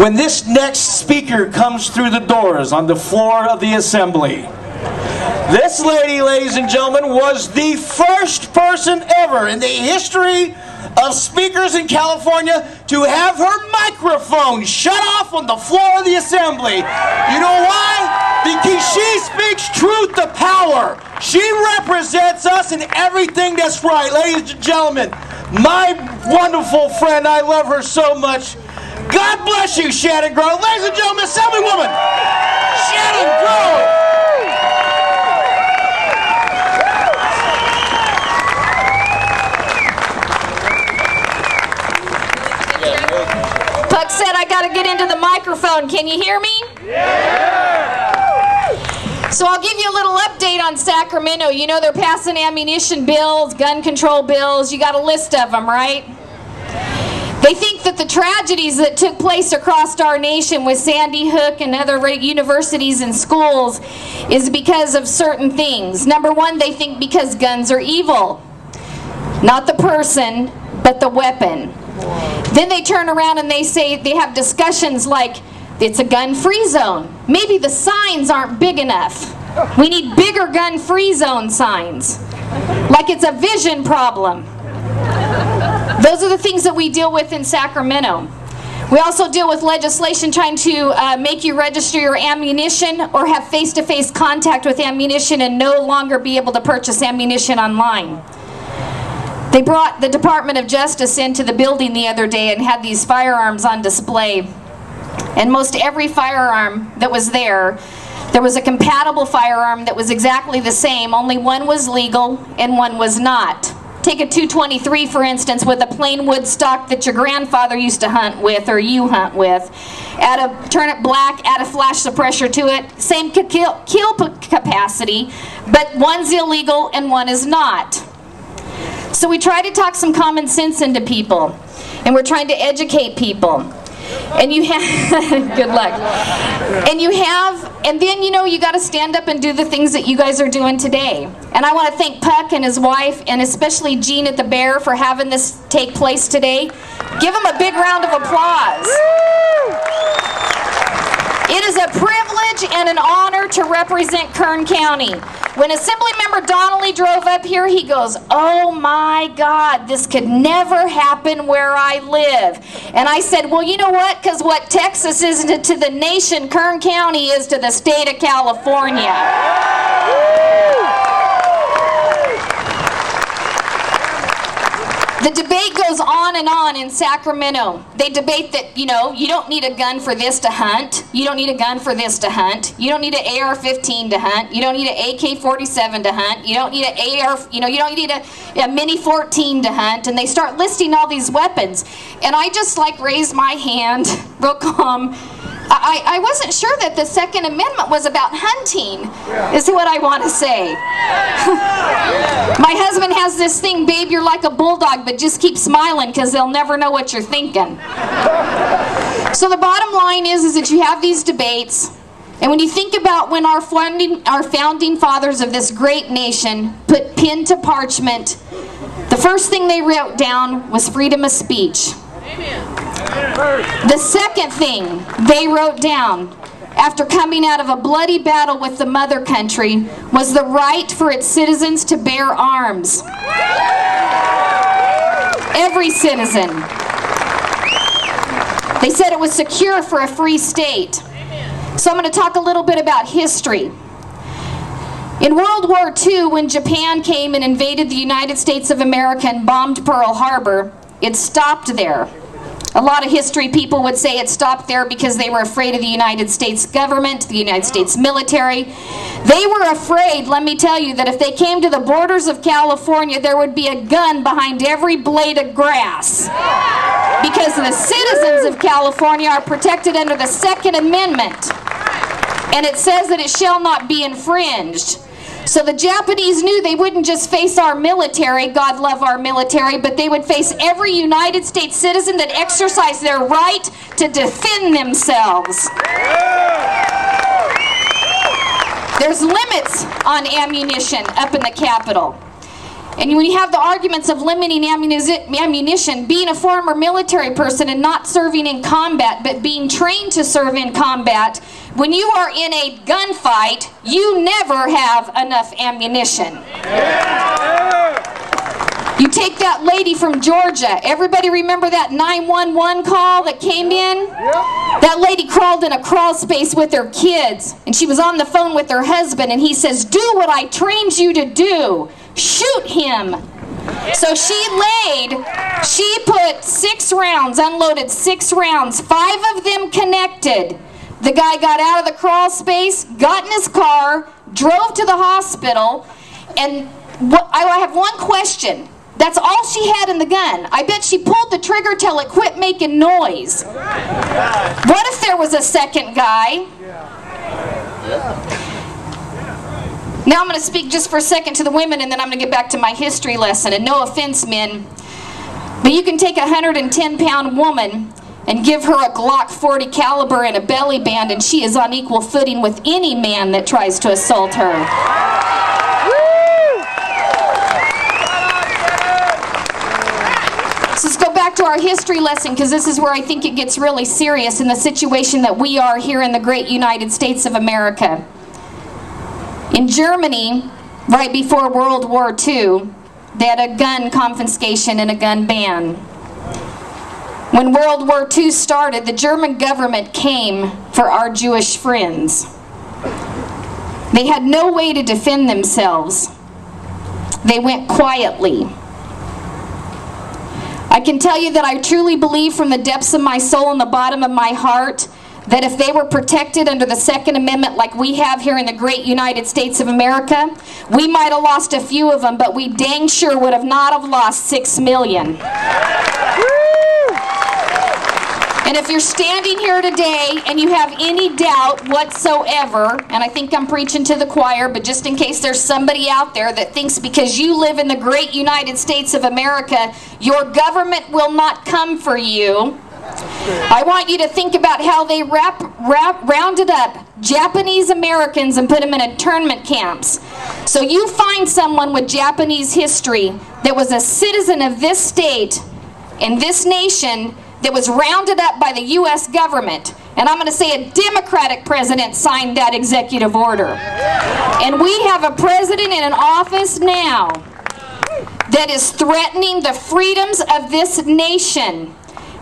when this next speaker comes through the doors on the floor of the assembly. This lady, ladies and gentlemen, was the first person ever in the history of speakers in California to have her microphone shut off on the floor of the assembly. You know why? Because she speaks truth to power. She represents us in everything that's right. Ladies and gentlemen, my wonderful friend, I love her so much. God bless you, Shannon Grove. Ladies and gentlemen, Assemblywoman Shannon Grove. Puck said I got to get into the microphone. Can you hear me? Yeah! So I'll give you a little update on Sacramento. You know they're passing ammunition bills, gun control bills. You got a list of them, right? They think that the tragedies that took place across our nation with Sandy Hook and other universities and schools is because of certain things. Number one, they think because guns are evil. Not the person, but the weapon. Then they turn around and they say, they have discussions like, it's a gun-free zone. Maybe the signs aren't big enough. We need bigger gun-free zone signs. Like it's a vision problem. Those are the things that we deal with in Sacramento. We also deal with legislation trying to make you register your ammunition or have face-to-face contact with ammunition and no longer be able to purchase ammunition online. They brought the Department of Justice into the building the other day and had these firearms on display. And most every firearm that was there was a compatible firearm that was exactly the same, only one was legal and one was not. Take a .223, for instance, with a plain wood stock that your grandfather used to hunt with or you hunt with. Turn it black, add a flash suppressor to it, same kill capacity, but one's illegal and one is not. So we try to talk some common sense into people, and we're trying to educate people. And you have, good luck. And then, you know, you got to stand up and do the things that you guys are doing today. And I want to thank Puck and his wife, and especially Gene at the Bear for having this take place today. Give them a big round of applause. It is a privilege and an honor to represent Kern County. When Assemblymember Donnelly drove up here, he goes, "Oh my God, this could never happen where I live." And I said, well, you know what? Because what Texas is to the nation, Kern County is to the state of California. The debate goes on and on in Sacramento. They debate that, you know, you don't need a gun for this to hunt. You don't need a gun for this to hunt. You don't need an AR-15 to hunt. You don't need an AK-47 to hunt. You don't need an you don't need a Mini-14 to hunt. And they start listing all these weapons. And I just like raised my hand, real calm. I wasn't sure that the Second Amendment was about hunting, is what I want to say. My husband has this thing, babe, you're like a bulldog, but just keep smiling because they'll never know what you're thinking. So the bottom line is that you have these debates, and when you think about when our founding fathers of this great nation put pen to parchment, the first thing they wrote down was freedom of speech. The second thing they wrote down after coming out of a bloody battle with the mother country was the right for its citizens to bear arms. Every citizen. They said it was secure for a free state. So I'm going to talk a little bit about history. In World War II, when Japan came and invaded the United States of America and bombed Pearl Harbor, it stopped there. A lot of history people would say it stopped there because they were afraid of the United States government, the United States military. They were afraid, let me tell you, that if they came to the borders of California, there would be a gun behind every blade of grass. Because the citizens of California are protected under the Second Amendment. And it says that it shall not be infringed. So the Japanese knew they wouldn't just face our military, God love our military, but they would face every United States citizen that exercised their right to defend themselves. There's limits on ammunition up in the Capitol. And when you have the arguments of limiting ammunition, being a former military person and not serving in combat, but being trained to serve in combat, when you are in a gunfight, you never have enough ammunition. You take that lady from Georgia. Everybody remember that 911 call that came in? That lady crawled in a crawl space with her kids, and she was on the phone with her husband, and he says, "Do what I trained you to do. Shoot him." So she put 6 rounds, unloaded 6 rounds, 5 of them connected. The guy got out of the crawl space, got in his car, drove to the hospital, and I have one question. That's all she had in the gun. I bet she pulled the trigger till it quit making noise. What if there was a second guy? Now I'm going to speak just for a second to the women, and then I'm going to get back to my history lesson. And no offense, men, but you can take a 110-pound woman and give her a Glock 40 caliber and a belly band, and she is on equal footing with any man that tries to assault her. So let's go back to our history lesson, because this is where I think it gets really serious in the situation that we are here in the great United States of America. In Germany, right before World War II, they had a gun confiscation and a gun ban. When World War II started, the German government came for our Jewish friends. They had no way to defend themselves. They went quietly. I can tell you that I truly believe from the depths of my soul and the bottom of my heart that if they were protected under the Second Amendment like we have here in the great United States of America, we might have lost a few of them, but we dang sure would have not have lost 6 million. And if you're standing here today and you have any doubt whatsoever, and I think I'm preaching to the choir, but just in case there's somebody out there that thinks because you live in the great United States of America, your government will not come for you, I want you to think about how they rounded up Japanese Americans and put them in internment camps. So you find someone with Japanese history that was a citizen of this state in this nation that was rounded up by the U.S. government. And I'm going to say a Democratic president signed that executive order. And we have a president in an office now that is threatening the freedoms of this nation.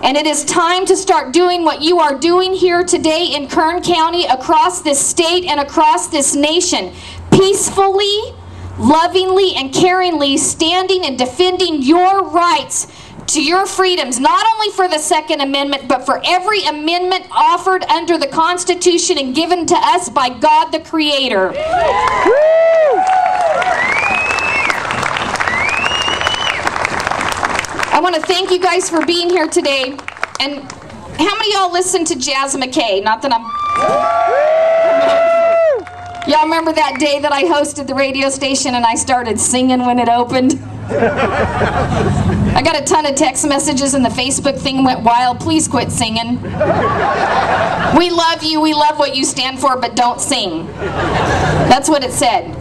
And it is time to start doing what you are doing here today in Kern County, across this state and across this nation. Peacefully, lovingly, and caringly standing and defending your rights to your freedoms, not only for the Second Amendment, but for every amendment offered under the Constitution and given to us by God the Creator. I want to thank you guys for being here today. And how many of y'all listen to Jazz McKay? Not that I'm... Y'all remember that day that I hosted the radio station and I started singing when it opened? I got a ton of text messages and the Facebook thing went wild. Please quit singing. We love you, we love what you stand for, but don't sing. That's what it said.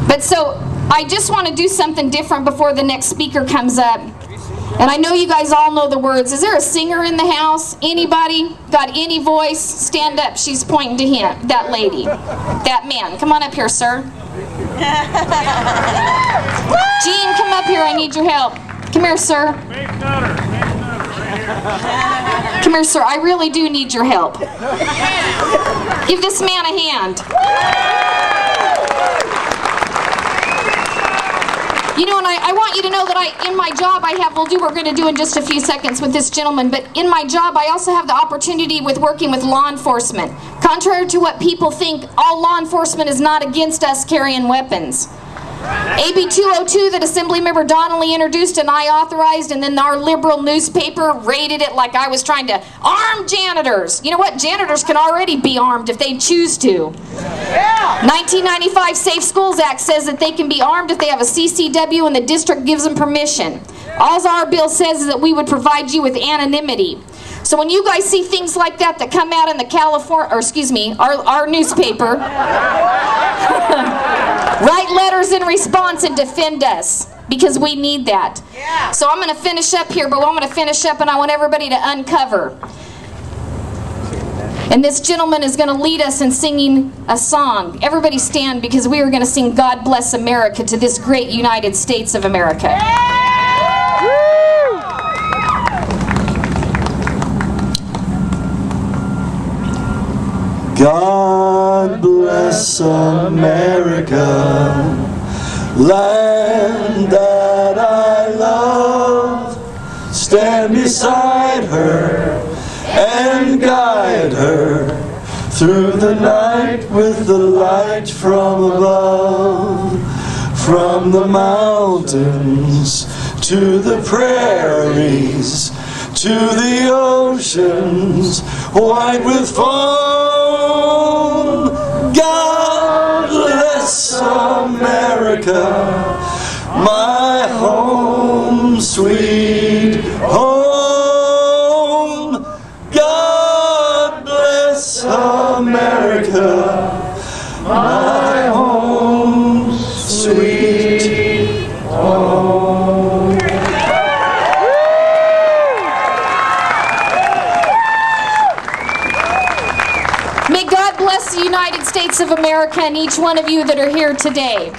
But so, I just want to do something different before the next speaker comes up. And I know you guys all know the words. Is there a singer in the house? Anybody? Got any voice? Stand up. She's pointing to him. That lady. That man. Come on up here, sir. Gene, come up here. I need your help. Come here, sir. Come here, sir. I really do need your help. Give this man a hand. You know, and I want you to know that in my job we'll do what we're going to do in just a few seconds with this gentleman, but in my job I also have the opportunity with working with law enforcement. Contrary to what people think, all law enforcement is not against us carrying weapons. AB 202 that Assemblymember Donnelly introduced and I authorized, and then our liberal newspaper rated it like I was trying to arm janitors. You know what? Janitors can already be armed if they choose to. 1995 Safe Schools Act says that they can be armed if they have a CCW and the district gives them permission. All our bill says is that we would provide you with anonymity. So when you guys see things like that come out in the our newspaper, write letters in response and defend us. because we need that. Yeah. So I'm going to finish up here, but I'm going to finish up and I want everybody to uncover. And this gentleman is going to lead us in singing a song. Everybody stand, because we are going to sing God Bless America to this great United States of America. God bless America, land that I love. Stand beside her and guide her through the night with the light from above. From the mountains to the prairies, to the oceans white with foam. God bless America, my home, sweet home. God bless America, my home, sweet home. May God bless the United States of America and each one of you that are here today.